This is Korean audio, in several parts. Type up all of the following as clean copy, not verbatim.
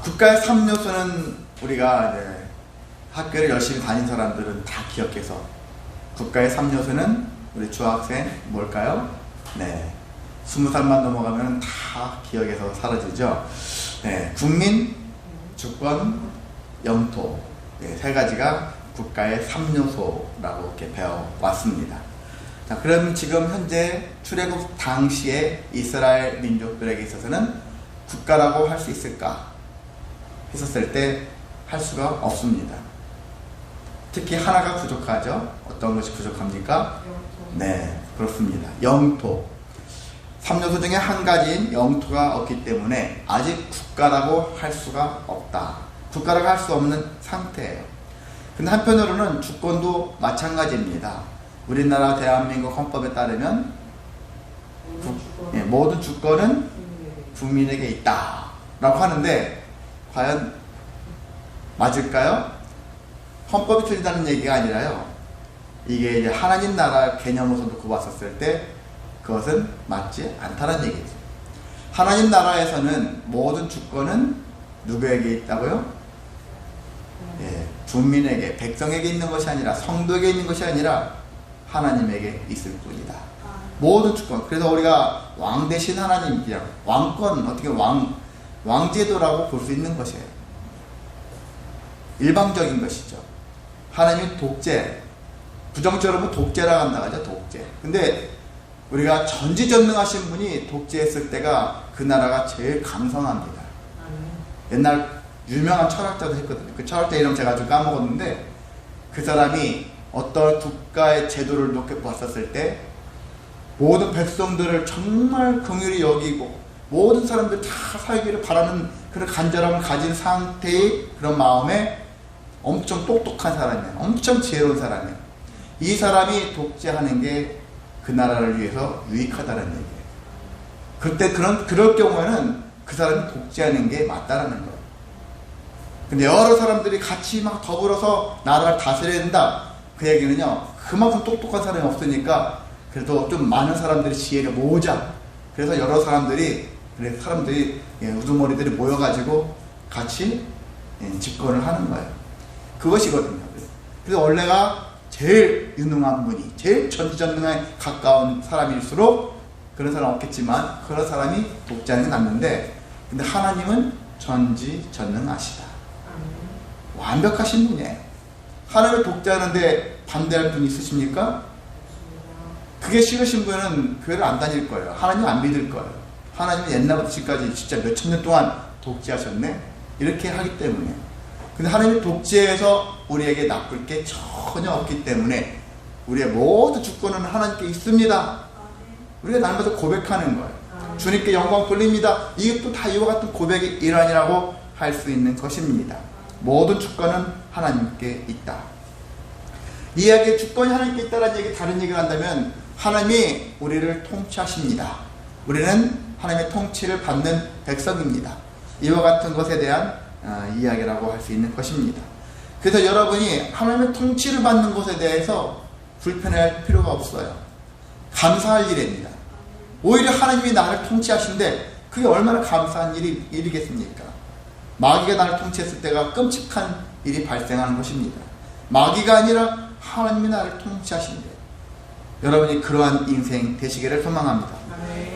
국가의 3요소는 우리가 이제 학교를 열심히 다닌 사람들은 다 기억해서, 국가의 3요소는 우리 중학생 뭘까요? 네, 20살만 넘어가면 다 기억에서 사라지죠. 네, 국민, 주권, 영토, 네, 세 가지가 국가의 3요소라고 이렇게 배워왔습니다. 자, 그럼 지금 현재 출애굽 당시에 이스라엘 민족들에게 있어서는 국가라고 할 수 있을까 했었을 때 할 수가 없습니다. 특히 하나가 부족하죠. 어떤 것이 부족합니까? 네, 그렇습니다. 영토. 3요소 중에 한 가지인 영토가 없기 때문에 아직 국가라고 할 수가 없다. 국가라고 할 수 없는 상태예요. 근데 한편으로는 주권도 마찬가지입니다. 우리나라 대한민국 헌법에 따르면 모든 주권은 국민에게 있다 라고 하는데, 과연 맞을까요? 헌법이 틀린다는 얘기가 아니라요, 이게 이제 하나님 나라 개념으로서 놓고 봤었을 때 그것은 맞지 않다는 얘기죠. 하나님 나라에서는 모든 주권은 누구에게 있다고요? 국민에게, 백성에게 있는 것이 아니라, 성도에게 있는 것이 아니라 하나님에게 있을 뿐이다. 모든 주권. 그래서 우리가 왕 대신 하나님, 그냥 왕권, 어떻게 왕제도라고 볼 수 있는 것이에요. 일방적인 것이죠. 하나님이 독재, 부정적으로 보면 독재라고 한다고 하죠. 독재. 근데 우리가 전지전능하신 분이 독재했을 때가 그 나라가 제일 강성합니다. 옛날 유명한 철학자도 했거든요. 그 철학자 이름 제가 좀 까먹었는데, 그 사람이 어떤 국가의 제도를 놓고 봤었을 때 모든 백성들을 정말 긍휼히 여기고 모든 사람들 다 살기를 바라는 그런 간절함을 가진 상태의 그런 마음에 엄청 똑똑한 사람이에요. 엄청 지혜로운 사람이에요. 이 사람이 독재하는 게 그 나라를 위해서 유익하다는 얘기예요. 그때 그럴 경우에는 그 사람이 독재하는 게 맞다라는 거예요. 근데 여러 사람들이 같이 막 더불어서 나라를 다스려야 된다, 그 얘기는요, 그만큼 똑똑한 사람이 없으니까 그래도 좀 많은 사람들이 지혜를 모으자, 그래서 여러 사람들이 우두머리들이 모여가지고 같이 집권을 하는 거예요. 그것이거든요. 그래서 원래가 제일 유능한 분이, 제일 전지전능에 가까운 사람일수록 그런 사람 없겠지만 그런 사람이 독재하는 게 낫는데, 근데 하나님은 전지전능하시다. 완벽하신 분이에요. 하나님을 독재하는데 반대할 분이 있으십니까? 그게 싫으신 분은 교회를 안 다닐 거예요. 하나님 안 믿을 거예요. 하나님은 옛날부터 지금까지 진짜 몇천 년 동안 독재하셨네? 이렇게 하기 때문에. 근데 하나님이 독재해서 우리에게 나쁠 게 전혀 없기 때문에 우리의 모든 주권은 하나님께 있습니다. 우리가 날마다 고백하는 거예요. 주님께 영광 돌립니다. 이게 또 다 이와 같은 고백의 일환이라고 할 수 있는 것입니다. 모든 주권은 하나님께 있다. 이 이야기의 주권이 하나님께 있다는 얘기, 다른 얘기를 한다면 하나님이 우리를 통치하십니다. 우리는 하나님의 통치를 받는 백성입니다. 이와 같은 것에 대한 이야기라고 할 수 있는 것입니다. 그래서 여러분이 하나님의 통치를 받는 것에 대해서 불편해할 필요가 없어요. 감사할 일입니다. 오히려 하나님이 나를 통치하신데 그게 얼마나 감사한 일이겠습니까? 마귀가 나를 통치했을 때가 끔찍한 일이 발생하는 것입니다. 마귀가 아니라 하나님이 나를 통치하신대. 여러분이 그러한 인생 되시기를 소망합니다.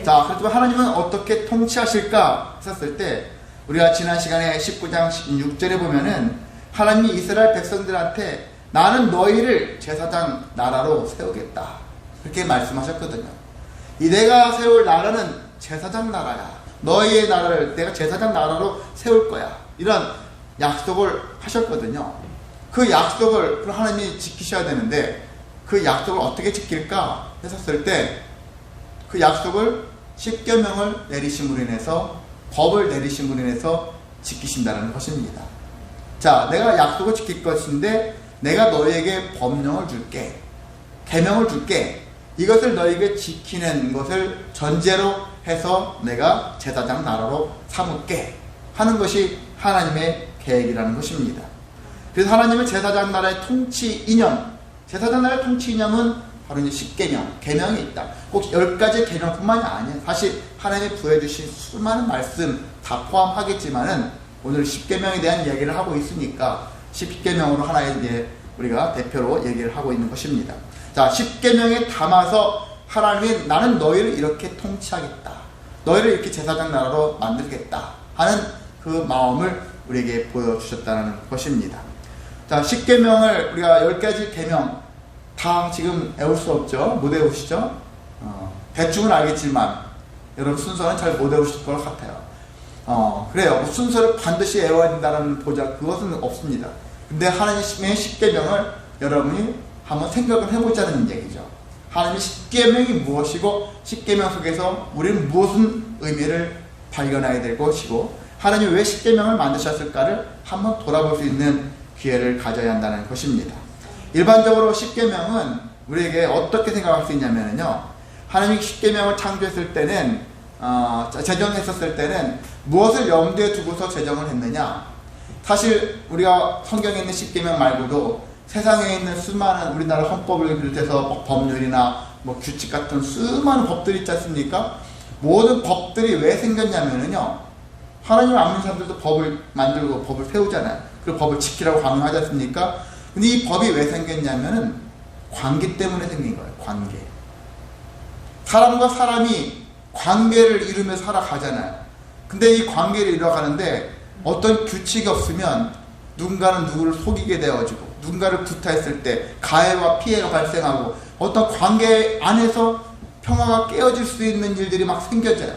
자, 그렇지만 하나님은 어떻게 통치하실까 했었을 때, 우리가 지난 시간에 19장 16절에 보면은 하나님이 이스라엘 백성들한테 나는 너희를 제사장 나라로 세우겠다, 그렇게 말씀하셨거든요. 이 내가 세울 나라는 제사장 나라야. 너희의 나라를 내가 제사장 나라로 세울 거야. 이런 약속을 하셨거든요. 그 약속을 하나님이 지키셔야 되는데 그 약속을 어떻게 지킬까 했었을 때, 그 약속을 십계명을 내리심으로 인해서, 법을 내리심으로 인해서 지키신다는 것입니다. 자, 내가 약속을 지킬 것인데 내가 너희에게 법령을 줄게, 계명을 줄게. 이것을 너희에게 지키는 것을 전제로 해서 내가 제사장 나라로 삼을게 하는 것이 하나님의 계획이라는 것입니다. 그래서 하나님은 제사장 나라의 통치 이념, 제사장 나라의 통치 이념은 바로 이제 십계명, 계명이 있다. 꼭 10가지 계명뿐만이 아니에요. 사실 하나님이 부여주신 수많은 말씀 다 포함하겠지만은 오늘 십계명에 대한 얘기를 하고 있으니까 십계명으로 하나의 이제 우리가 대표로 얘기를 하고 있는 것입니다. 자, 십계명에 담아서 하나님이 나는 너희를 이렇게 통치하겠다. 너희를 이렇게 제사장 나라로 만들겠다 하는 그 마음을 우리에게 보여주셨다는 것입니다. 자, 십계명을 우리가 10가지 계명 다 지금 외울 수 없죠. 못 외우시죠? 대충은 알겠지만 여러분 순서는 잘 못 외우실 것 같아요. 그래요. 순서를 반드시 외워야 된다는 보장 그것은 없습니다. 근데 하나님의 십계명을 여러분이 한번 생각을 해보자는 얘기죠. 하나님의 십계명이 무엇이고 십계명 속에서 우리는 무슨 의미를 발견해야 될 것이고 하나님이 왜 십계명을 만드셨을까를 한번 돌아볼 수 있는 기회를 가져야 한다는 것입니다. 일반적으로 십계명은 우리에게 어떻게 생각할 수 있냐면요, 하나님이 십계명을 창조했을 때는 제정했었을 때는 무엇을 염두에 두고서 제정을 했느냐? 사실 우리가 성경에 있는 십계명 말고도 세상에 있는 수많은 우리나라 헌법을 비롯해서 법률이나 규칙 같은 수많은 법들이 있지 않습니까? 모든 법들이 왜 생겼냐면요, 하나님을 안 믿는 사람들도 법을 만들고 법을 세우잖아요. 그 법을 지키라고 강요하지 않습니까? 근데 이 법이 왜 생겼냐면은 관계 때문에 생긴 거예요. 관계. 사람과 사람이 관계를 이루며 살아가잖아요. 근데 이 관계를 이뤄가는데 어떤 규칙이 없으면 누군가는 누구를 속이게 되어지고 누군가를 구타했을 때 가해와 피해가 발생하고 어떤 관계 안에서 평화가 깨어질 수 있는 일들이 막 생겨져요.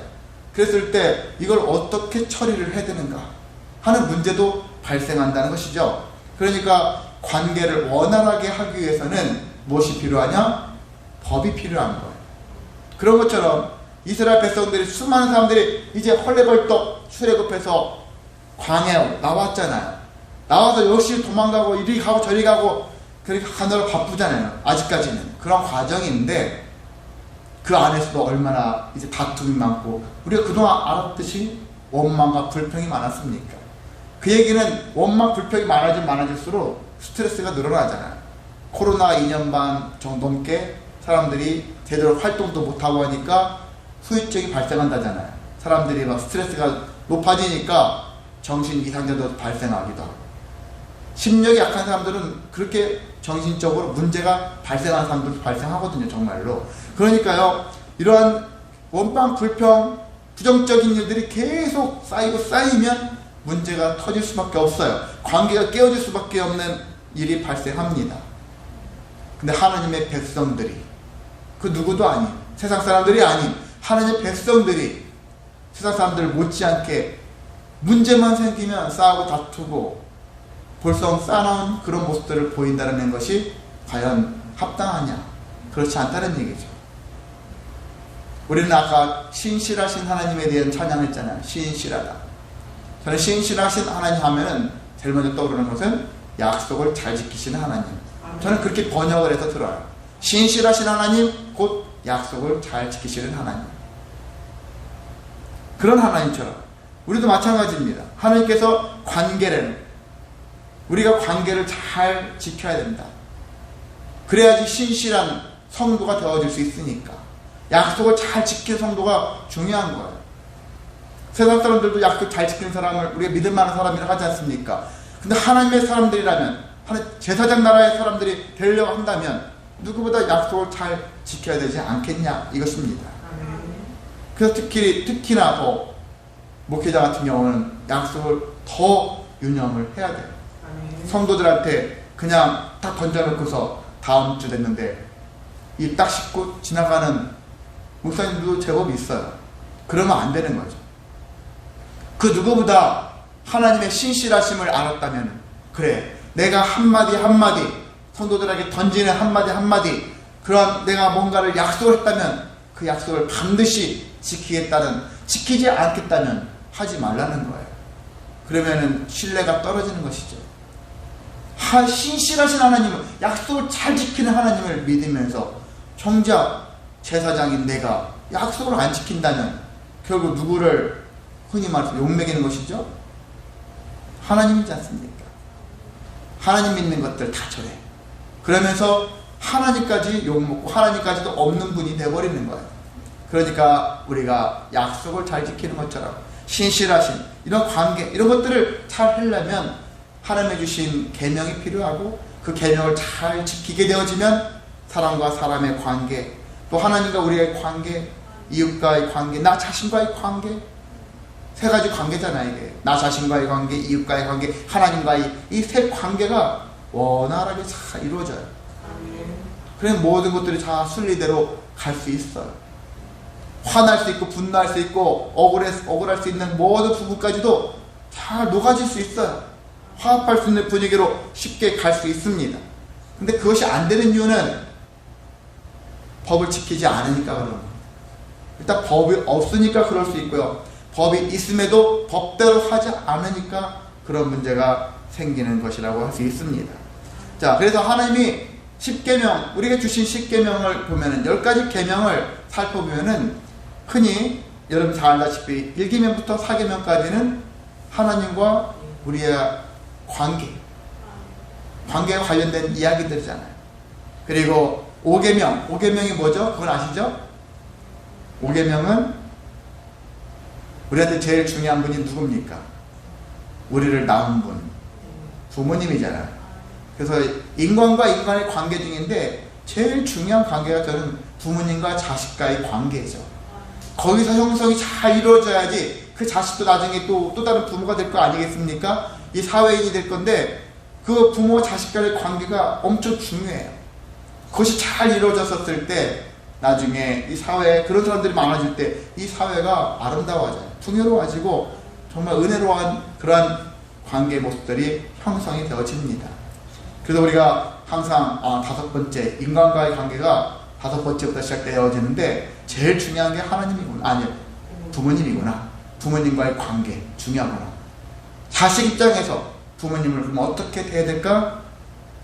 그랬을 때 이걸 어떻게 처리를 해야 되는가 하는 문제도 발생한다는 것이죠. 그러니까 관계를 원활하게 하기 위해서는 무엇이 필요하냐? 법이 필요한 거예요. 그런 것처럼 이스라엘 백성들이 수많은 사람들이 이제 헐레벌떡 출애굽해서 광야에 나왔잖아요. 나와서 역시 도망가고 이리 가고 저리 가고 그렇게 가느라 바쁘잖아요. 아직까지는 그런 과정인데 그 안에서도 얼마나 이제 다툼이 많고 우리가 그동안 알았듯이 원망과 불평이 많았습니까? 그 얘기는 원망 불평이 많아질수록 스트레스가 늘어나잖아요. 코로나 2년 반 정도 넘게 사람들이 제대로 활동도 못하고 하니까 후유증이 발생한다잖아요. 사람들이 막 스트레스가 높아지니까 정신 이상자도 발생하기도 하고, 심력이 약한 사람들은 그렇게 정신적으로 문제가 발생하는 사람들도 발생하거든요. 정말로. 그러니까요, 이러한 원망 불평 부정적인 일들이 계속 쌓이면 문제가 터질 수밖에 없어요. 관계가 깨어질 수밖에 없는 일이 발생합니다. 근데 하나님의 백성들이, 그 누구도 아닌 세상 사람들이 아닌 하나님의 백성들이 세상 사람들 못지않게 문제만 생기면 싸우고 다투고 볼성 쌓아놓은 그런 모습들을 보인다는 것이 과연 합당하냐? 그렇지 않다는 얘기죠. 우리는 아까 신실하신 하나님에 대한 찬양했잖아요. 신실하다. 저는 신실하신 하나님 하면은 제일 먼저 떠오르는 것은 약속을 잘 지키시는 하나님. 저는 그렇게 번역을 해서 들어요. 신실하신 하나님 곧 약속을 잘 지키시는 하나님. 그런 하나님처럼 우리도 마찬가지입니다. 하나님께서 우리가 관계를 잘 지켜야 된다. 그래야지 신실한 성도가 되어질 수 있으니까. 약속을 잘 지키는 성도가 중요한 거예요. 세상 사람들도 약속 잘 지키는 사람을 우리가 믿을 만한 사람이라고 하지 않습니까? 근데 하나님의 사람들이라면, 제사장 나라의 사람들이 되려고 한다면 누구보다 약속을 잘 지켜야 되지 않겠냐 이것입니다. 그래서 특히나 목회자 같은 경우는 약속을 더 유념을 해야 돼요. 성도들한테 그냥 딱 던져놓고서 다음 주 됐는데 이 딱 짚고 지나가는 목사님들도 제법 있어요. 그러면 안 되는 거죠. 그 누구보다 하나님의 신실하심을 알았다면, 그래, 내가 한마디 성도들에게 던지는 한마디 그런 내가 뭔가를 약속을 했다면 그 약속을 반드시 지키지 않겠다면 하지 말라는 거예요. 그러면은 신뢰가 떨어지는 것이죠. 신실하신 하나님을, 약속을 잘 지키는 하나님을 믿으면서 정작 제사장인 내가 약속을 안 지킨다면 결국 누구를 흔히 말해서 욕먹이는 것이죠? 하나님이지 않습니까? 하나님 믿는 것들 다 저래. 그러면서 하나님까지 욕먹고 하나님까지도 없는 분이 되어버리는 거예요. 그러니까 우리가 약속을 잘 지키는 것처럼 신실하신 이런 관계, 이런 것들을 잘 하려면 하나님이 주신 계명이 필요하고, 그 계명을 잘 지키게 되어지면 사람과 사람의 관계, 또 하나님과 우리의 관계, 이웃과의 관계, 나 자신과의 관계, 세 가지 관계잖아요. 이게 나 자신과의 관계, 이웃과의 관계, 하나님과의 이 세 관계가 원활하게 잘 이루어져요. 그래 모든 것들이 다 순리대로 갈 수 있어요. 화날 수 있고 분노할 수 있고 억울할 수 있는 모든 부분까지도 잘 녹아질 수 있어요. 화합할 수 있는 분위기로 쉽게 갈 수 있습니다. 근데 그것이 안 되는 이유는 법을 지키지 않으니까 그런 겁니다. 일단 법이 없으니까 그럴 수 있고요. 법이 있음에도 법대로 하지 않으니까 그런 문제가 생기는 것이라고 할 수 있습니다. 자, 그래서 하나님이 10계명, 우리가 주신 10계명을 보면은 10가지 계명을 살펴보면은 흔히 여러분 잘 알다시피 1계명부터 4계명까지는 하나님과 우리의 관계와 관련된 이야기들이잖아요. 그리고 5계명이 뭐죠? 그건 아시죠? 5계명은 우리한테 제일 중요한 분이 누굽니까? 우리를 낳은 분, 부모님이잖아요. 그래서 인간과 인간의 관계 중인데 제일 중요한 관계가 저는 부모님과 자식과의 관계죠. 거기서 형성이 잘 이루어져야지 그 자식도 나중에 또 다른 부모가 될 거 아니겠습니까? 이 사회인이 될 건데 그 부모 자식 간의 관계가 엄청 중요해요. 그것이 잘 이루어졌을 때 나중에 이 사회에 그런 사람들이 많아질 때 이 사회가 아름다워져요. 풍요로워지고 정말 은혜로운 그러한 관계 모습들이 형성이 되어집니다. 그래서 우리가 항상 5번째 인간과의 관계가 5번째부터 시작되어지는데 제일 중요한 게 하나님이구나, 아니요, 부모님이구나. 부모님과의 관계 중요하구나. 자식 입장에서 부모님을 그럼 어떻게 대해야 될까?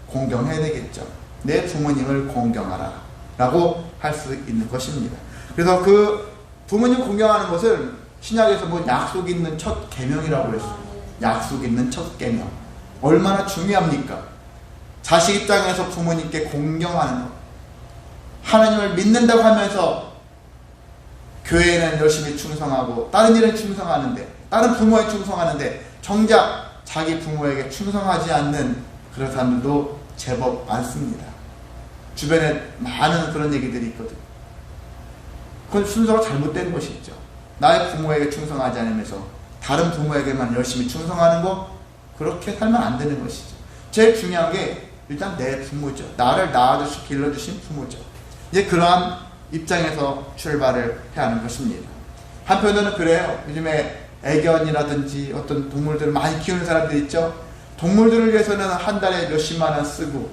공경해야 되겠죠. 내 부모님을 공경하라 라고 할 수 있는 것입니다. 그래서 그 부모님 공경하는 것을 신약에서 뭐 약속 있는 첫 계명이라고 했어요. 약속 있는 첫 계명. 얼마나 중요합니까? 자식 입장에서 부모님께 공경하는 것. 하나님을 믿는다고 하면서 교회에는 열심히 충성하고 다른 일은 충성하는데, 다른 부모에 충성하는데 정작 자기 부모에게 충성하지 않는 그런 사람들도 제법 많습니다. 주변에 많은 그런 얘기들이 있거든요. 그건 순서가 잘못된 것이죠. 나의 부모에게 충성하지 않으면서 다른 부모에게만 열심히 충성하는 거, 그렇게 살면 안 되는 것이죠. 제일 중요한 게 일단 내 부모죠. 나를 낳아주시 길러주신 부모죠. 이제 그러한 입장에서 출발을 해야 하는 것입니다. 한편으로는 그래요. 요즘에 애견이라든지 어떤 동물들을 많이 키우는 사람들 있죠. 동물들을 위해서는 한 달에 몇십만 원 쓰고,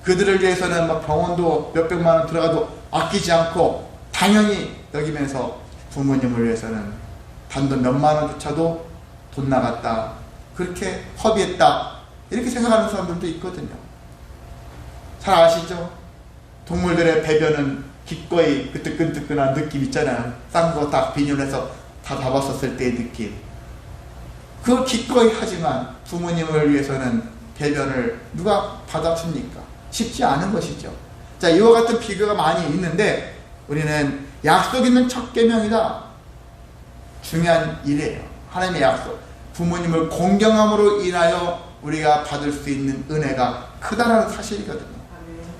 그들을 위해서는 막 병원도 몇백만 원 들어가도 아끼지 않고 당연히 여기면서 부모님을 위해서는 단돈 몇만 원조차도 돈 나갔다, 그렇게 허비했다, 이렇게 생각하는 사람들도 있거든요. 잘 아시죠? 동물들의 배변은 기꺼이 그 뜨끈뜨끈한 느낌 있잖아요. 싼 거 딱 비닐해서 다 잡았었을 때의 느낌. 그걸 기꺼이 하지만 부모님을 위해서는 배변을 누가 받아줍니까? 쉽지 않은 것이죠. 자, 이와 같은 비교가 많이 있는데 우리는 약속 있는 첫 계명이다. 중요한 일이에요. 하나님의 약속. 부모님을 공경함으로 인하여 우리가 받을 수 있는 은혜가 크다라는 사실이거든요.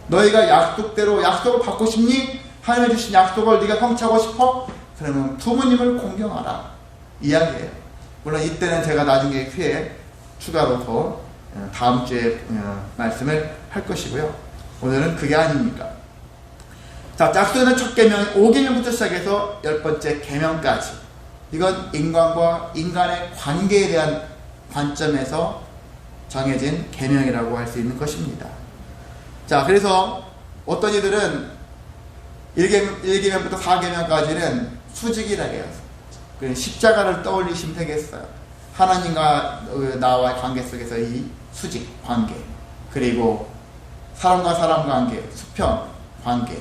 너희가 약속대로 약속을 받고 싶니? 하나님이 주신 약속을 네가 성취하고 싶어? 그러면 부모님을 공경하라. 이야기예요. 물론 이때는 제가 나중에 후에 추가로 더 다음 주에 말씀을 할 것이고요. 오늘은 그게 아닙니까? 자, 약속의 첫 계명 5계명부터 시작해서 10번째 계명까지. 이건 인간과 인간의 관계에 대한 관점에서 정해진 계명이라고 할 수 있는 것입니다. 자, 그래서 어떤 이들은 1계명부터 4계명까지는 수직이라고 해요. 십자가를 떠올리시면 되겠어요. 하나님과 나와의 관계 속에서 이 수직 관계, 그리고 사람과 사람 관계, 수평 관계,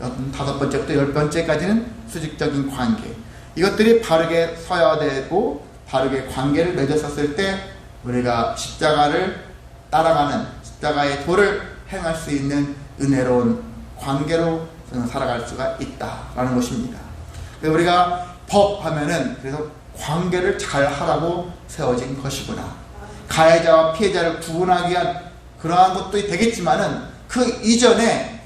5번째부터 10번째까지는 수직적인 관계. 이것들이 바르게 서야 되고 바르게 관계를 맺었을 때 우리가 십자가를 따라가는, 십자가의 도를 행할 수 있는 은혜로운 관계로 살아갈 수가 있다라는 것입니다. 그래서 우리가 법 하면은, 그래서 관계를 잘 하라고 세워진 것이구나. 가해자와 피해자를 구분하기 위한 그러한 것도 되겠지만은 그 이전에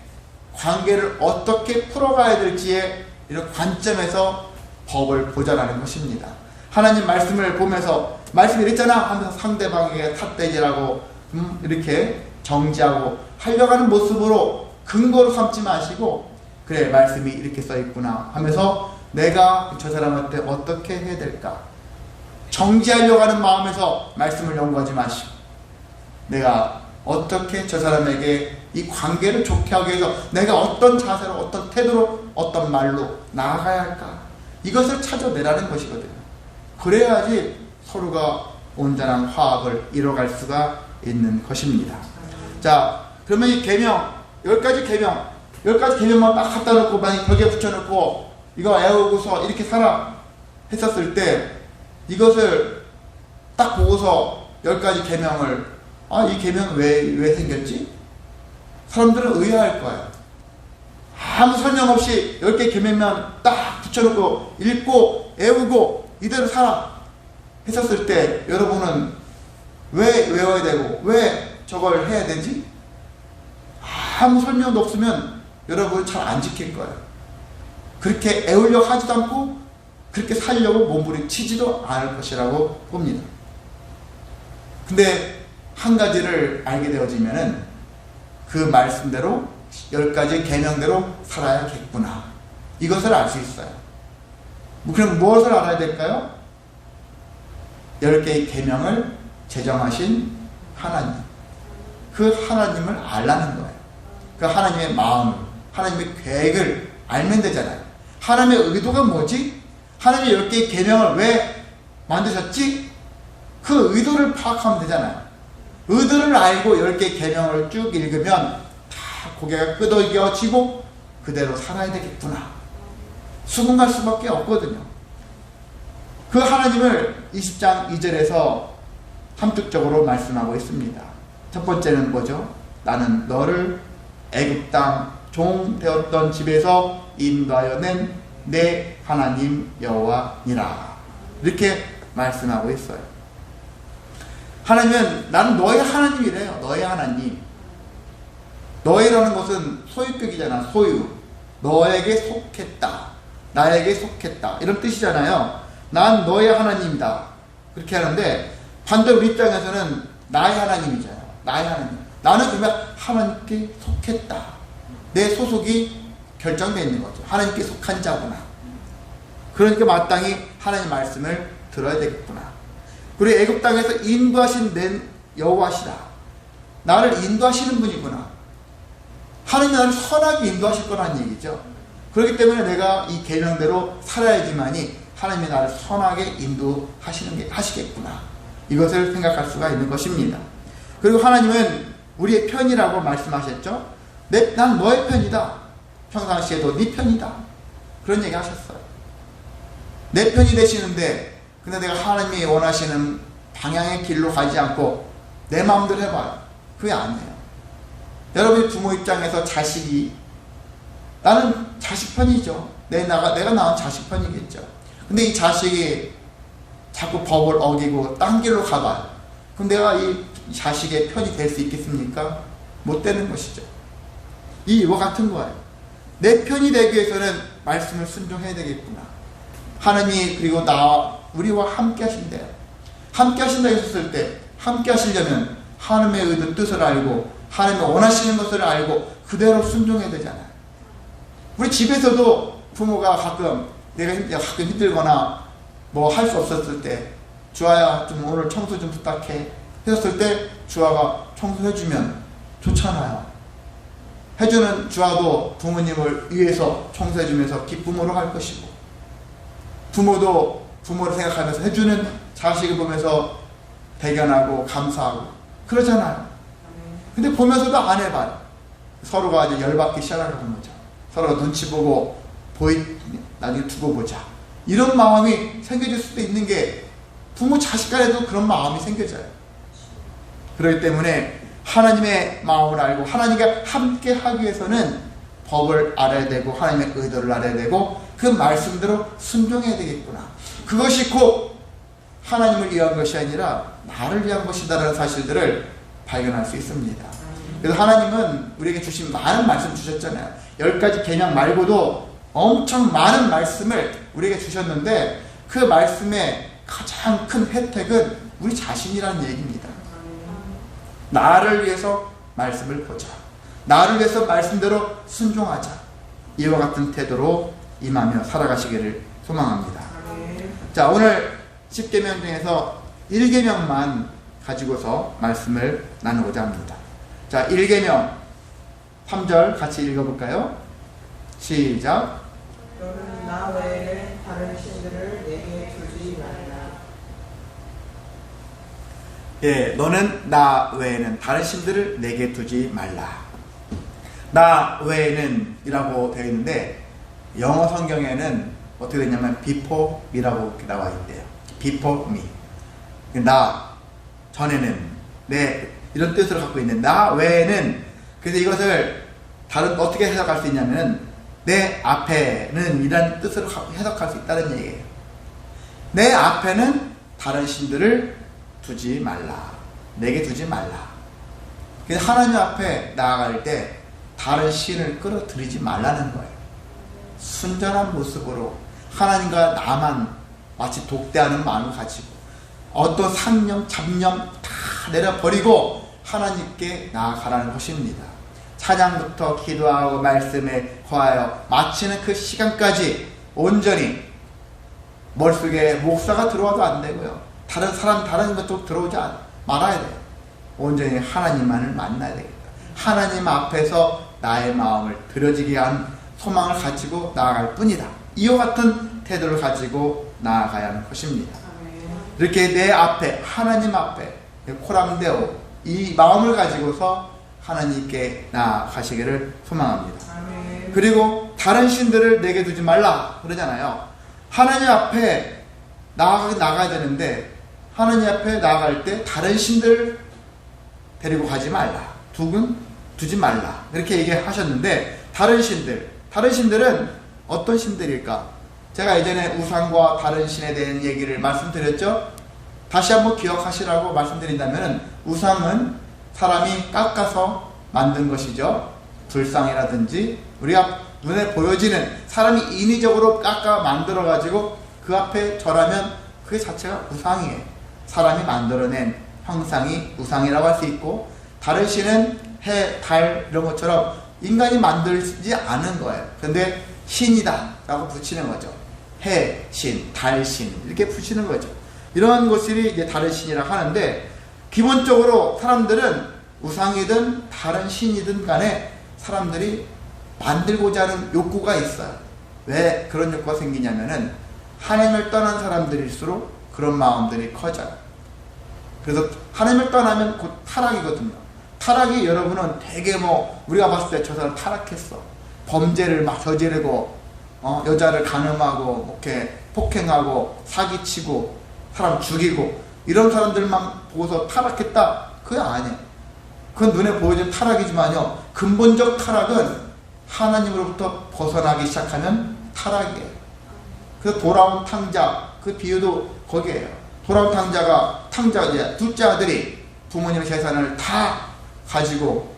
관계를 어떻게 풀어가야 될지에 이런 관점에서 법을 보자라는 것입니다. 하나님 말씀을 보면서 말씀이 이랬잖아 하면서 상대방에게 탓대질하고 이렇게 정지하고 하려고 하는 모습으로 근거로 삼지 마시고, 그래 말씀이 이렇게 써있구나 하면서 내가 저 사람한테 어떻게 해야 될까, 정지하려고 하는 마음에서 말씀을 연구하지 마시고 내가 어떻게 저 사람에게 이 관계를 좋게 하기 위해서 내가 어떤 자세로 어떤 태도로 어떤 말로 나아가야 할까, 이것을 찾아내라는 것이거든요. 그래야지 서로가 온전한 화합을 이뤄갈 수가 있는 것입니다. 자, 그러면 이 계명 10가지 계명만 딱 갖다 놓고 만약 벽에 붙여놓고 이거 애우고서 이렇게 살아 했었을 때 이것을 딱 보고서 10가지 계명을 이 계명 왜 생겼지? 사람들은 의아할 거예요. 아무 설명 없이 10개 계명만 딱 붙여놓고 읽고 애우고 이대로 살아 했었을 때 여러분은 왜 외워야 되고 왜 저걸 해야 되지? 아무 설명도 없으면 여러분 잘 안 지킬 거예요. 그렇게 애우려고 하지도 않고 그렇게 살려고 몸부림치지도 않을 것이라고 봅니다. 근데 한 가지를 알게 되어지면은 그 말씀대로 10가지 계명대로 살아야겠구나, 이것을 알 수 있어요. 그럼 무엇을 알아야 될까요? 10개의 계명을 제정하신 하나님, 그 하나님을 알라는 거예요. 그 하나님의 마음을, 하나님의 계획을 알면 되잖아요. 하나님의 의도가 뭐지? 하나님의 10개의 계명을 왜 만드셨지? 그 의도를 파악하면 되잖아요. 의도를 알고 10개의 계명을 쭉 읽으면 다 고개가 끄덕여지고 그대로 살아야 되겠구나, 수긍할 수밖에 없거든요. 그 하나님을 20장 2절에서 함축적으로 말씀하고 있습니다. 첫 번째는 뭐죠? 나는 너를 애굽 땅 종 되었던 집에서 인도하여 낸 내 하나님 여호와니라, 이렇게 말씀하고 있어요. 하나님은 나는 너의 하나님이래요. 너의 하나님. 너희라는 것은 소유격이잖아. 소유. 너에게 속했다, 나에게 속했다, 이런 뜻이잖아요. 난 너의 하나님이다, 그렇게 하는데 반대로 우리 입장에서는 나의 하나님이잖아요. 나의 하나님. 나는 그러면 하나님께 속했다, 내 소속이 결정되어 있는 거죠. 하나님께 속한 자구나. 그러니까 마땅히 하나님 말씀을 들어야 되겠구나. 그리고 애굽 땅에서 인도하신 내 여호와시라, 나를 인도하시는 분이구나. 하나님이 나를 선하게 인도하실 거라는 얘기죠. 그렇기 때문에 내가 이 계명대로 살아야지만이 하나님이 나를 선하게 하시겠구나, 이것을 생각할 수가 있는 것입니다. 그리고 하나님은 우리의 편이라고 말씀하셨죠. 난 너의 편이다. 평상시에도 네 편이다, 그런 얘기 하셨어요. 내 편이 되시는데 근데 내가 하나님이 원하시는 방향의 길로 가지 않고 내 마음대로 해봐요. 그게 아니에요. 여러분이 부모 입장에서 자식이, 나는 자식 편이죠. 내가 낳은 자식 편이겠죠. 근데 이 자식이 자꾸 법을 어기고 딴 길로 가봐요. 그럼 내가 이 자식의 편이 될 수 있겠습니까? 못 되는 것이죠. 이와 같은 거예요. 내 편이 되기 위해서는 말씀을 순종해야 되겠구나. 하나님이 그리고 우리와 함께 하신대요. 함께 하신다 했을 때 함께 하시려면 하나님의 의도 뜻을 알고 하나님이 원하시는 것을 알고 그대로 순종해야 되잖아요. 우리 집에서도 부모가 가끔 내가 가끔 힘들거나 뭐 할 수 없었을 때 주아야 좀 오늘 청소 좀 부탁해 했었을 때 주아가 청소해주면 좋잖아요. 해주는 주아도 부모님을 위해서 청소해주면서 기쁨으로 할 것이고, 부모도 부모를 생각하면서 해주는 자식을 보면서 대견하고 감사하고 그러잖아요. 근데 보면서도 안 해봐요. 서로가 이제 열받기 시작하는 거죠. 서로가 눈치 보고 나중에 두고 보자, 이런 마음이 생겨질 수도 있는 게 부모 자식 간에도 그런 마음이 생겨져요. 그렇기 때문에 하나님의 마음을 알고 하나님과 함께 하기 위해서는 법을 알아야 되고 하나님의 의도를 알아야 되고 그 말씀대로 순종해야 되겠구나. 그것이 곧 하나님을 위한 것이 아니라 나를 위한 것이다라는 사실들을 발견할 수 있습니다. 그래서 하나님은 우리에게 주신 많은 말씀 주셨잖아요. 10가지 계명 말고도 엄청 많은 말씀을 우리에게 주셨는데 그 말씀의 가장 큰 혜택은 우리 자신이라는 얘기입니다. 나를 위해서 말씀을 보자. 나를 위해서 말씀대로 순종하자. 이와 같은 태도로 임하며 살아가시기를 소망합니다. 자, 오늘 10계명 중에서 1계명만 가지고서 말씀을 나누고자 합니다. 자, 1계명 3절 같이 읽어볼까요? 시작. 너는 나 외에 다른 신들을 내게 두지 말라. 예, 너는 나 외에는 다른 신들을 내게 두지 말라. 나 외에는 이라고 되어 있는데 영어 성경에는 어떻게 되냐면 before me라고 이렇게 나와 있대요. before me. 나 전에는 내 이런 뜻을 갖고 있는 나 외에는. 그래서 이것을 다른 어떻게 해석할 수 있냐면 내 앞에는 이란 뜻으로 해석할 수 있다는 얘기예요. 내 앞에는 다른 신들을 두지 말라. 내게 두지 말라. 그래서 하나님 앞에 나아갈 때 다른 신을 끌어들이지 말라는 거예요. 순전한 모습으로 하나님과 나만 마치 독대하는 마음을 가지고 어떤 상념, 잡념 다 내려버리고 하나님께 나아가라는 것입니다. 찬양부터 기도하고 말씀에 거하여 마치는 그 시간까지 온전히 머릿속에 목사가 들어와도 안 되고요. 다른 사람, 다른 것도 들어오지 말아야 돼요. 온전히 하나님만을 만나야 되겠다. 하나님 앞에서 나의 마음을 드려지게 한 소망을 가지고 나아갈 뿐이다. 이와 같은 태도를 가지고 나아가야 하는 것입니다. 이렇게 내 앞에, 하나님 앞에 코람데오 이 마음을 가지고서 하나님께 나아가시기를 소망합니다. 그리고 다른 신들을 내게 두지 말라 그러잖아요. 하나님 앞에 나가야 되는데 하나님 앞에 나아갈 때 다른 신들을 데리고 가지 말라. 두지 말라. 이렇게 얘기하셨는데 다른 신들은 어떤 신들일까? 제가 예전에 우상과 다른 신에 대한 얘기를 말씀드렸죠. 다시 한번 기억하시라고 말씀드린다면 우상은 사람이 깎아서 만든 것이죠. 불상이라든지 우리가 눈에 보여지는 사람이 인위적으로 깎아 만들어 가지고 그 앞에 절하면 그 자체가 우상이에요. 사람이 만들어낸 형상이 우상이라고 할 수 있고 다른 신은 해, 달 이런 것처럼 인간이 만들지 않은 거예요. 그런데 신이다 라고 붙이는 거죠. 해, 신, 달, 신 이렇게 붙이는 거죠. 이런 것들이 이제 다른 신이라고 하는데 기본적으로 사람들은 우상이든 다른 신이든 간에 사람들이 만들고자 하는 욕구가 있어요. 왜 그런 욕구가 생기냐면은 하나님을 떠난 사람들일수록 그런 마음들이 커져요. 그래서 하나님을 떠나면 곧 타락이거든요. 타락이 여러분은 되게 우리가 봤을 때 저 사람 타락했어. 범죄를 막 저지르고 여자를 간음하고 이렇게 폭행하고 사기치고 사람 죽이고 이런 사람들만 보고서 타락했다. 그게 아니에요. 그건 눈에 보여지는 타락이지만요. 근본적 타락은 하나님으로부터 벗어나기 시작하면 타락이에요. 그래서 돌아온 탕자 그 비유도 거기에요. 돌아온 탕자가 이제 둘째 아들이 부모님의 재산을 다 가지고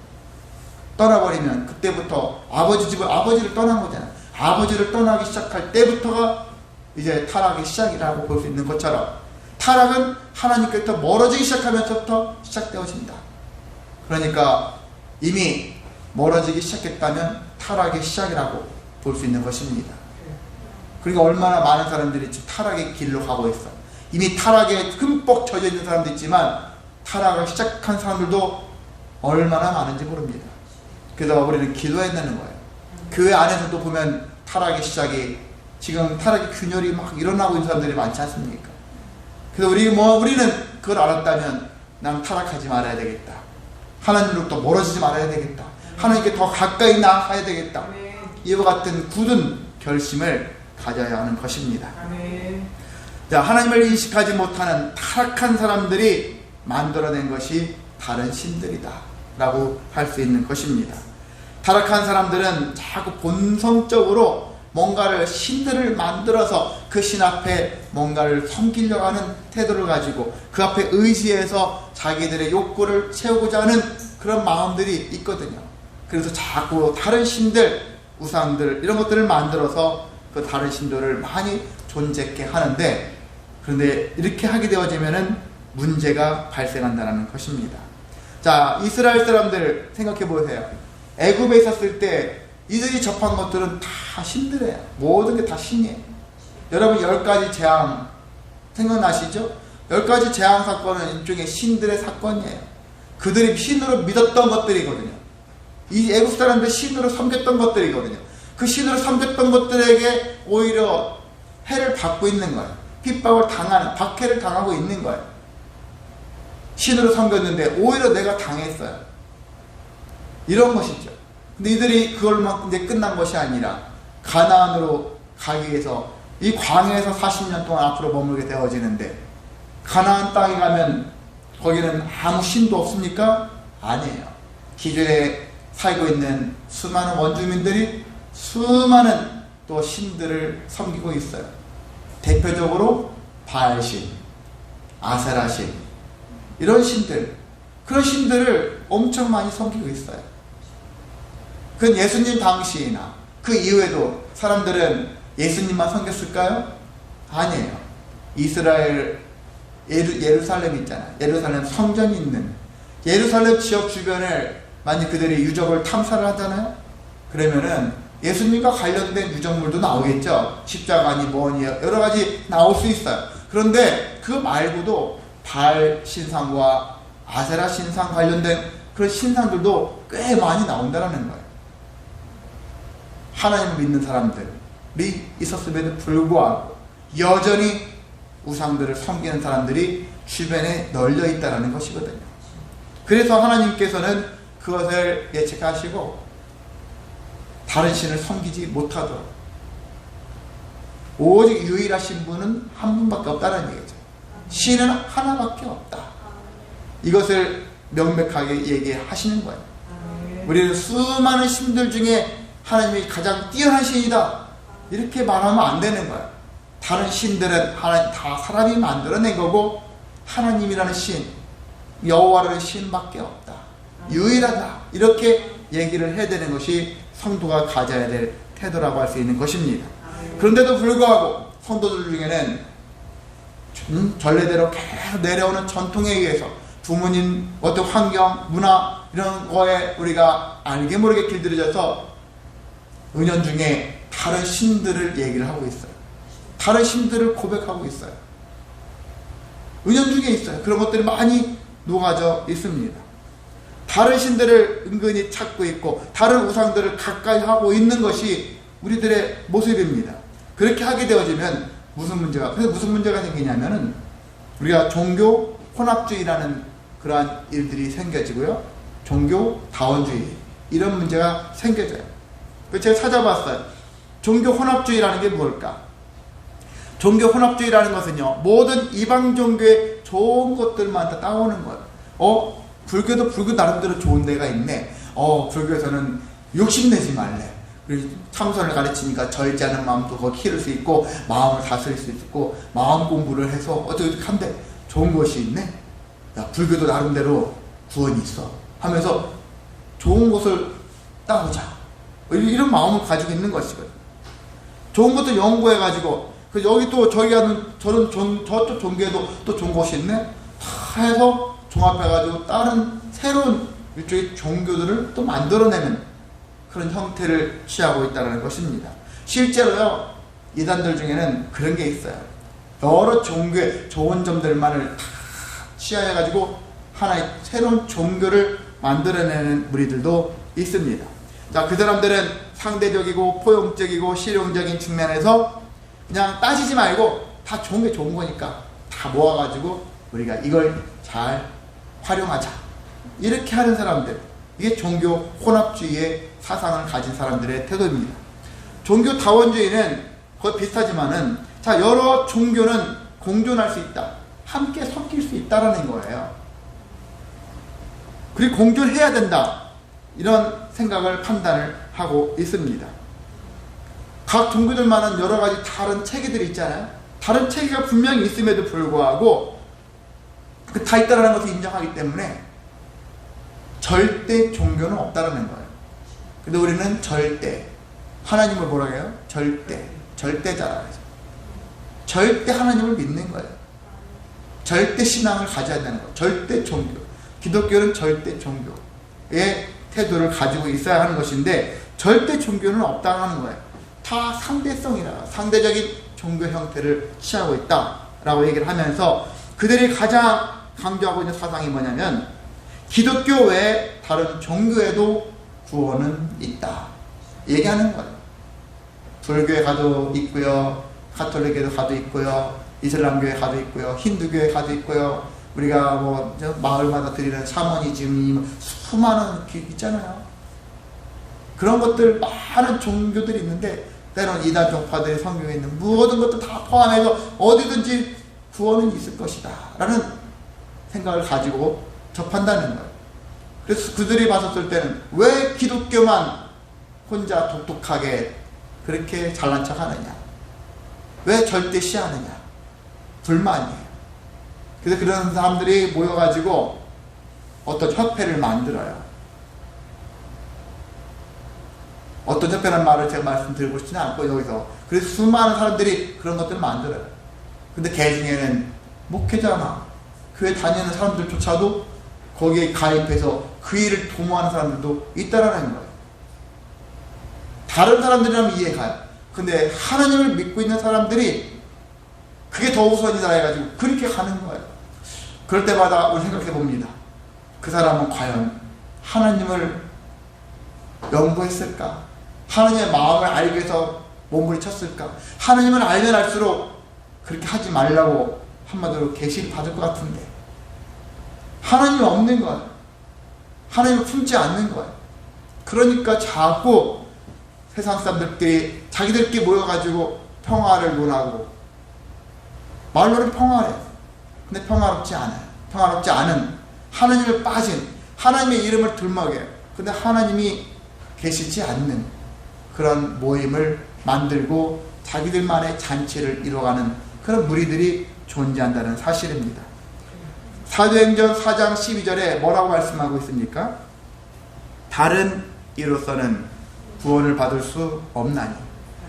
떠나버리면 그때부터 아버지를 떠난 거잖아요. 아버지를 떠나기 시작할 때부터가 이제 타락의 시작이라고 볼 수 있는 것처럼 타락은 하나님께부터 멀어지기 시작하면서부터 시작되어진다. 그러니까 이미 멀어지기 시작했다면 타락의 시작이라고 볼 수 있는 것입니다. 그러니까 얼마나 많은 사람들이 지금 타락의 길로 가고 있어. 이미 타락에 흠뻑 젖어 있는 사람도 있지만 타락을 시작한 사람들도 얼마나 많은지 모릅니다. 그래서 우리는 기도해야 되는 거예요. 교회 안에서도 보면 타락의 시작이 지금 타락의 균열이 막 일어나고 있는 사람들이 많지 않습니까? 그래서 우리는 그걸 알았다면 난 타락하지 말아야 되겠다. 하나님으로부터 멀어지지 말아야 되겠다. 하나님께 더 가까이 나아가야 되겠다. 이와 같은 굳은 결심을 가져야 하는 것입니다. 자, 하나님을 인식하지 못하는 타락한 사람들이 만들어낸 것이 다른 신들이다 라고 할 수 있는 것입니다. 타락한 사람들은 자꾸 본성적으로 뭔가를 신들을 만들어서 그 신 앞에 뭔가를 섬기려고 하는 태도를 가지고 그 앞에 의지해서 자기들의 욕구를 채우고자 하는 그런 마음들이 있거든요. 그래서 자꾸 다른 신들, 우상들 이런 것들을 만들어서 그 다른 신들을 많이 존재케 하는데, 그런데 이렇게 하게 되어지면은 문제가 발생한다는 것입니다. 자, 이스라엘 사람들 생각해 보세요. 애굽에 있었을 때 이들이 접한 것들은 다 신들이에요. 모든 게 다 신이에요. 여러분 10가지 재앙 생각나시죠? 10가지 재앙 사건은 일종의 신들의 사건이에요. 그들이 신으로 믿었던 것들이거든요. 이 애굽 사람들 신으로 섬겼던 것들이거든요. 그 신으로 섬겼던 것들에게 오히려 해를 받고 있는 거예요. 핍박을 당하는, 박해를 당하고 있는 거예요. 신으로 섬겼는데 오히려 내가 당했어요. 이런 것이죠. 근데 이들이 그걸만 이제 끝난 것이 아니라 가나안으로 가기 위해서 이 광야에서 40년 동안 앞으로 머물게 되어지는데, 가나안 땅에 가면 거기는 아무 신도 없습니까? 아니에요. 기존에 살고 있는 수많은 원주민들이 수많은 또 신들을 섬기고 있어요. 대표적으로 바알신, 아세라신, 이런 신들, 그런 신들을 엄청 많이 섬기고 있어요. 그건 예수님 당시나 그 이후에도 사람들은 예수님만 섬겼을까요? 아니에요. 이스라엘 예루살렘 있잖아요. 예루살렘 성전이 있는 예루살렘 지역 주변을 만약 그들이 유적을 탐사를 하잖아요. 그러면은 예수님과 관련된 유적물도 나오겠죠. 십자가니 뭐니 여러 가지 나올 수 있어요. 그런데 그 말고도 바알 신상과 아세라 신상 관련된 그런 신상들도 꽤 많이 나온다는 거예요. 하나님을 믿는 사람들이 있었음에도 불구하고 여전히 우상들을 섬기는 사람들이 주변에 널려 있다는 것이거든요. 그래서 하나님께서는 그것을 예측하시고 다른 신을 섬기지 못하도록, 오직 유일하신 분은 한 분밖에 없다는 얘기죠. 신은 하나밖에 없다. 이것을 명백하게 얘기하시는 거예요. 우리는 수많은 신들 중에 하나님이 가장 뛰어난 신이다 이렇게 말하면 안 되는 거예요. 다른 신들은 하나님 다 사람이 만들어낸 거고, 하나님이라는 신, 여호와라는 신밖에 없다. 유일하다. 이렇게 얘기를 해야 되는 것이 성도가 가져야 될 태도라고 할 수 있는 것입니다. 그런데도 불구하고 성도들 중에는 전례대로 계속 내려오는 전통에 의해서 부모님 어떤 환경, 문화 이런 거에 우리가 알게 모르게 길들여져서 은연중에 다른 신들을 얘기를 하고 있어요. 다른 신들을 고백하고 있어요. 은연중에 있어요. 그런 것들이 많이 녹아져 있습니다. 다른 신들을 은근히 찾고 있고 다른 우상들을 가까이 하고 있는 것이 우리들의 모습입니다. 그렇게 하게 되어지면 무슨 문제가 생기냐면은 우리가 종교 혼합주의라는 그러한 일들이 생겨지고요. 종교 다원주의 이런 문제가 생겨져요. 제가 찾아봤어요. 종교 혼합주의라는 게 뭘까? 종교 혼합주의라는 것은요, 모든 이방 종교의 좋은 것들만 다 따오는 거예요. 불교도 불교 나름대로 좋은 데가 있네. 불교에서는 욕심내지 말래. 그리고 참선을 가르치니까 절제하는 마음도 더 키울 수 있고, 마음을 다스릴 수 있고, 마음 공부를 해서 어떻게 한데 좋은 것이 있네. 야, 불교도 나름대로 구원이 있어 하면서 좋은 것을 따보자. 이런 마음을 가지고 있는 것이거든요. 좋은 것도 연구해가지고, 여기 또 저기 하는 저쪽 종교에도 또 좋은 것이 있네. 다 해서 종합해가지고 다른 새로운 일종의 종교들을 또 만들어내는 그런 형태를 취하고 있다는 것입니다. 실제로요, 이단들 중에는 그런 게 있어요. 여러 종교의 좋은 점들만을 다 취하해가지고 하나의 새로운 종교를 만들어내는 무리들도 있습니다. 자, 그 사람들은 상대적이고 포용적이고 실용적인 측면에서 그냥 따지지 말고 다 좋은 게 좋은 거니까 다 모아가지고 우리가 이걸 잘 활용하자. 이렇게 하는 사람들, 이게 종교 혼합주의의 사상을 가진 사람들의 태도입니다. 종교 다원주의는 거의 비슷하지만은, 자, 여러 종교는 공존할 수 있다. 함께 섞일 수 있다라는 거예요. 그리고 공존해야 된다. 이런 생각을 판단을 하고 있습니다. 각 종교들만은 여러 가지 다른 체계들이 있잖아요. 다른 체계가 분명히 있음에도 불구하고 그 다 있다는 것을 인정하기 때문에 절대 종교는 없다는 거예요. 근데 우리는 절대, 하나님을 뭐라고 해요? 절대자라고 해서 절대 하나님을 믿는 거예요. 절대 신앙을 가져야 되는 거예요. 절대 종교. 기독교는 절대 종교의 태도를 가지고 있어야 하는 것인데 절대 종교는 없다는 거예요. 다 상대성이라 상대적인 종교 형태를 취하고 있다라고 얘기를 하면서 그들이 가장 강조하고 있는 사상이 뭐냐면 기독교 외에 다른 종교에도 구원은 있다 얘기하는 거예요. 불교에 가도 있고요, 가톨릭에도 가도 있고요, 이슬람교에 가도 있고요, 힌두교에 가도 있고요, 우리가 뭐 마을마다 드리는 샤머니즘 수많은 있잖아요. 그런 것들 많은 종교들이 있는데 때로는 이단 종파들의 성경에 있는 모든 것도 다 포함해서 어디든지 구원은 있을 것이다 라는 생각을 가지고 접한다는 거예요. 그래서 그들이 봤었을 때는 왜 기독교만 혼자 독특하게 그렇게 잘난 척 하느냐, 왜 절대시하느냐, 불만이에요. 그래서 그런 사람들이 모여가지고 어떤 협회를 만들어요. 어떤 협회라는 말을 제가 말씀드리고 싶지는 않고 여기서 그래서 수많은 사람들이 그런 것들을 만들어요. 근데 그 중에는 목회자나 교회 다니는 사람들조차도 거기에 가입해서 그 일을 도모하는 사람들도 있다라는 거예요. 다른 사람들이라면 이해가요. 근데 하나님을 믿고 있는 사람들이 그게 더 우선이다 해가지고 그렇게 가는 거예요. 그럴 때마다 우리 생각해 봅니다. 그 사람은 과연 하나님을 연구했을까? 하나님의 마음을 알기 위해서 몸부림쳤을까? 하나님을 알면 알수록 그렇게 하지 말라고 한마디로 계시를 받을 것 같은데 하나님이 없는 거예요. 하나님을 품지 않는 거예요. 그러니까 자꾸 세상 사람들끼리 자기들끼리 모여가지고 평화를 논하고 말로는 평화래요. 근데 평화롭지 않아요. 평화롭지 않은 하나님을 빠진 하나님의 이름을 들먹여요. 근데 하나님이 계시지 않는 그런 모임을 만들고 자기들만의 잔치를 이뤄가는 그런 무리들이 존재한다는 사실입니다. 사도행전 4장 12절에 뭐라고 말씀하고 있습니까? 다른 이로서는 구원을 받을 수 없나니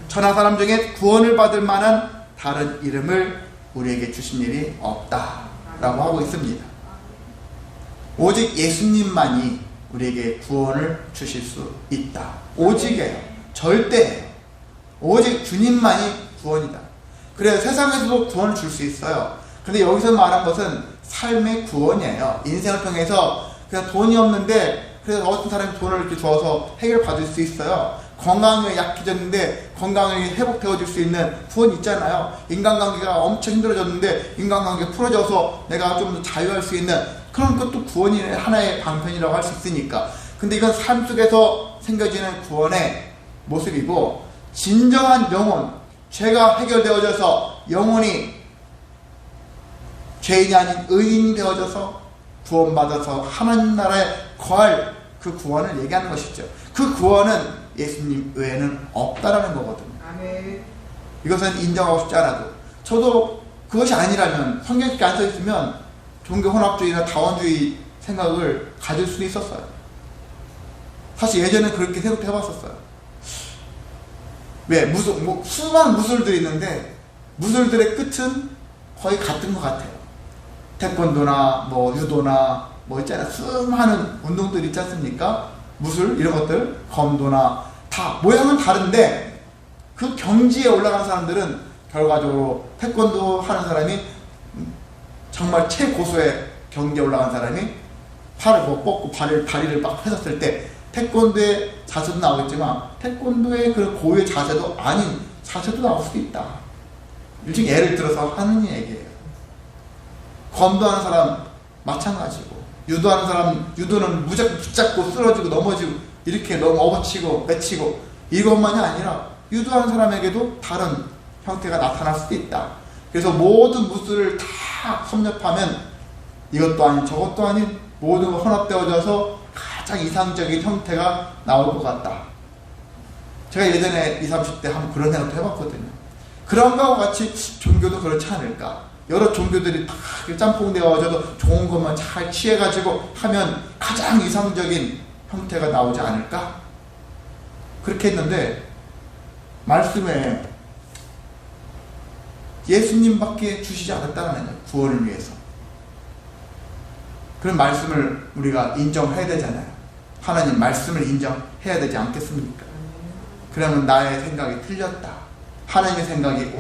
천하 사람 중에 구원을 받을 만한 다른 이름을 우리에게 주신 일이 없다 라고 하고 있습니다. 오직 예수님만이 우리에게 구원을 주실 수 있다. 오직이에요. 절대예요. 오직 주님만이 구원이다. 그래서 세상에서도 구원을 줄 수 있어요. 근데 여기서 말한 것은 삶의 구원이에요. 인생을 통해서 그냥 돈이 없는데 그래서 어떤 사람이 돈을 이렇게 줘서 해결받을 수 있어요. 건강이 약해졌는데 건강이 회복되어질 수 있는 구원이 있잖아요. 인간관계가 엄청 힘들어졌는데 인간관계가 풀어져서 내가 좀 더 자유할 수 있는 그런 것도 구원이 하나의 방편이라고 할 수 있으니까. 근데 이건 삶 속에서 생겨지는 구원의 모습이고 진정한 영혼, 죄가 해결되어져서 영혼이 죄인이 아닌 의인이 되어져서 구원받아서 하나님 나라에 거할 그 구원을 얘기하는 것이죠. 그 구원은 예수님 외에는 없다라는 거거든요. 아멘. 이것은 인정하고 싶지 않아도 저도 그것이 아니라면 성경에 안 써있으면 종교 혼합주의나 다원주의 생각을 가질 수도 있었어요. 사실 예전에 그렇게 생각해 봤었어요. 왜? 수많은 무술들이 있는데 무술들의 끝은 거의 같은 것 같아요. 태권도나 뭐 유도나 뭐 있잖아요. 수많은 운동들이 있지 않습니까? 무술 이런 것들, 검도나 다 모양은 다른데 그 경지에 올라간 사람들은 결과적으로 태권도 하는 사람이 정말 최고수의 경지에 올라간 사람이 팔을 뭐 뻗고 다리를 막 펴섰을 때 태권도의 자세도 나오겠지만 태권도의 그 고유의 자세도 아닌 자세도 나올 수도 있다. 일종 예를 들어서 하는 얘기예요. 검도하는 사람 마찬가지고 유도하는 사람 유도는 무작정 붙잡고 쓰러지고 넘어지고 이렇게 너무 업어치고 맺히고 이것만이 아니라 유도하는 사람에게도 다른 형태가 나타날 수도 있다. 그래서 모든 무술을 다 섭렵하면 이것도 아닌 저것도 아닌 모든 걸 혼합되어져서 가장 이상적인 형태가 나올 것 같다. 제가 예전에 20, 30대 한번 그런 생각도 해봤거든요. 그런 거와 같이 종교도 그렇지 않을까. 여러 종교들이 다 짬뽕되어져도 좋은 것만 잘 취해가지고 하면 가장 이상적인 형태가 나오지 않을까? 그렇게 했는데 말씀에 예수님밖에 주시지 않았다는 거예요. 구원을 위해서. 그런 말씀을 우리가 인정해야 되잖아요. 하나님 말씀을 인정해야 되지 않겠습니까? 그러면 나의 생각이 틀렸다. 하나님의 생각이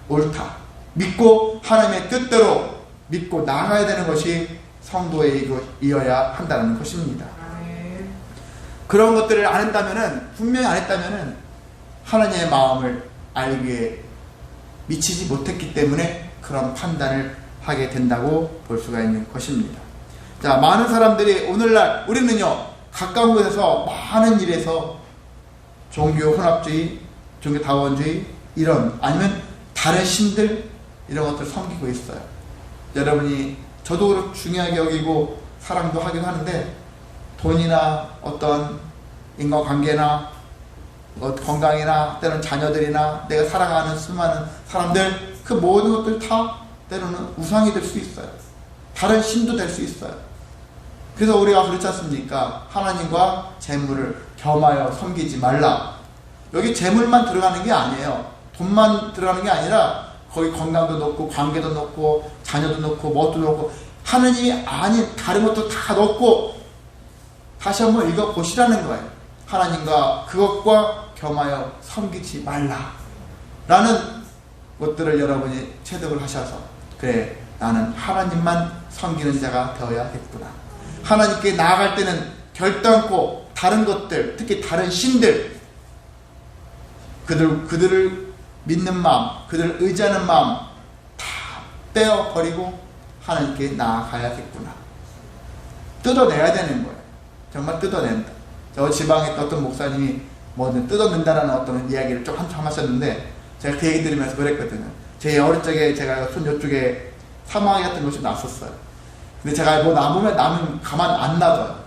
옳다. 믿고 하나님의 뜻대로 믿고 나아가야 되는 것이 성도이어야 한다는 것입니다. 그런 것들을 안 했다면은, 분명히 안 했다면은 하나님의 마음을 알기에 미치지 못했기 때문에 그런 판단을 하게 된다고 볼 수가 있는 것입니다. 자, 많은 사람들이 오늘날 우리는요, 가까운 곳에서 많은 일에서 종교 혼합주의, 종교 다원주의 이런 아니면 다른 신들 이런 것들을 섬기고 있어요. 여러분이 저도 그렇게 중요하게 여기고 사랑도 하기도 하는데 돈이나 어떤 인간관계나 건강이나 때로는 자녀들이나 내가 사랑하는 수많은 사람들 그 모든 것들 다 때로는 우상이 될 수 있어요. 다른 신도 될 수 있어요. 그래서 우리가 그렇지 않습니까? 하나님과 재물을 겸하여 섬기지 말라. 여기 재물만 들어가는 게 아니에요. 돈만 들어가는 게 아니라 거기 건강도 넣고 관계도 넣고 자녀도 넣고 뭣도 넣고 하느님이 아닌 다른 것도 다 넣고 다시 한번 읽어보시라는 거예요. 하나님과 그것과 겸하여 섬기지 말라 라는 것들을 여러분이 체득을 하셔서 그래 나는 하나님만 섬기는 자가 되어야겠구나. 하나님께 나아갈 때는 결단코 다른 것들 특히 다른 신들 그들을 믿는 마음 그들을 의지하는 마음 다 떼어버리고 하나님께 나아가야겠구나. 뜯어내야 되는 거예요. 정말 뜯어낸다. 저 지방에 어떤 목사님이 뭐든 뜯어낸다라는 어떤 이야기를 좀 한참 하셨는데 제가 그 얘기 들으면서 그랬거든요. 제 어릴 적에 제가 손 이쪽에 사마귀 같은 것이 났었어요. 근데 제가 뭐 남으면 남은 가만 안 놔둬요.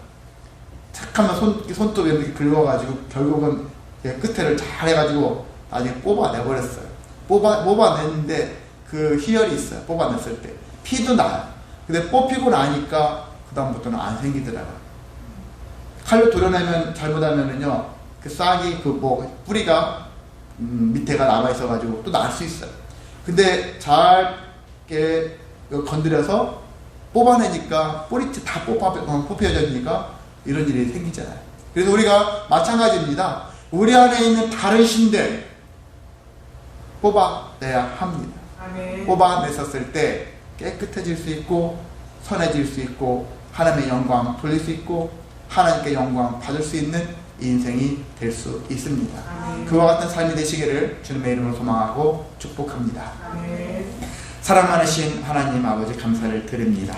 착하면 손톱이 이렇게 긁어가지고 결국은 끝에를 잘 해가지고 나중에 뽑아내버렸어요. 뽑아냈는데 그 희열이 있어요. 뽑아냈을 때 피도 나요. 근데 뽑히고 나니까 그 다음부터는 안 생기더라고요. 칼로 도려내면 잘못하면은요 그 싹이 그 뭐 뿌리가 밑에가 남아 있어가지고 또 날 수 있어요. 근데 잘게 건드려서 뽑아내니까 뿌리째 다 뽑혀지니까 이런 일이 생기잖아요. 그래서 우리가 마찬가지입니다. 우리 안에 있는 다른 신들 뽑아내야 합니다. 아멘. 뽑아냈었을 때 깨끗해질 수 있고 선해질 수 있고 하나님의 영광 돌릴 수 있고 하나님께 영광 받을 수 있는 인생이 될 수 있습니다. 아멘. 그와 같은 삶이 되시기를 주님의 이름으로 소망하고 축복합니다. 아멘. 사랑 많으신 하나님 아버지 감사를 드립니다.